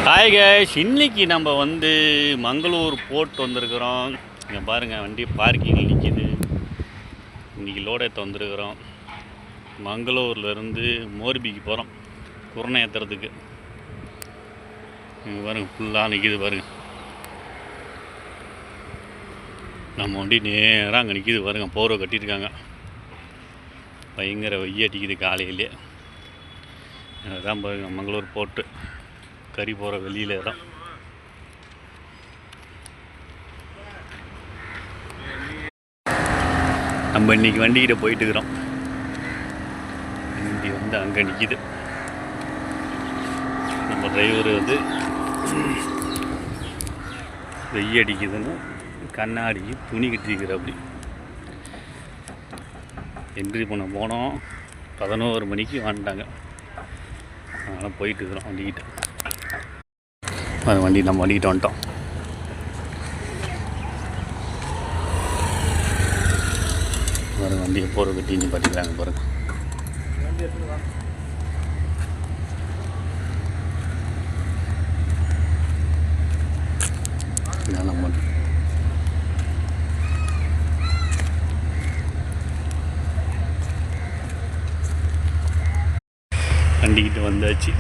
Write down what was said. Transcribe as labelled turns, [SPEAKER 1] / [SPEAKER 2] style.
[SPEAKER 1] Hi guys, இன்னைக்கு நம்ம Mangalore board வந்திருக்கிறோம். இங்கே பாருங்கள், வண்டி பார்க்கிங்கில் நிற்கிது. இன்றைக்கி லோட் ஏற்ற வந்திருக்கிறோம். மங்களூர்லேருந்து மோர்பிக்கு போகிறோம், குரணை ஏற்றுறதுக்கு. இங்கே பாருங்கள், ஃபுல்லாக நிற்கிது பாருங்கள். நம்ம வண்டி நேராக அங்கே நிற்கிது பாருங்கள். போர்வை கட்டியிருக்காங்க. பயங்கர வெய்ய அடிக்குது காலையிலே. அதுதான் பாருங்கள் மங்களூர் போர்ட்டு. கறி போகிற வெளியில் தான். நம்ம இன்றைக்கி வண்டிக்கிட்ட போயிட்டுருக்குறோம். வண்டி அங்கே நிற்கிது. நம்ம டிரைவர் வெய்ய அடிக்குதுன்னு கண்ணாடிக்கு துணி கட்டிருக்கிற. அப்படி என்ட்ரி பண்ண போனோம். 11 மணிக்கு வந்துட்டாங்க. அதனால் போயிட்டுருக்குறோம் வண்டிக்கிட்ட. அது நம்ம வண்டிக்கிட்ட வந்துட்டோம். வேறு வண்டியை போகிற கட்டி பார்த்துக்கிறாங்க பாருங்கள். நம்ம வண்டிக்கிட்ட வந்தாச்சு.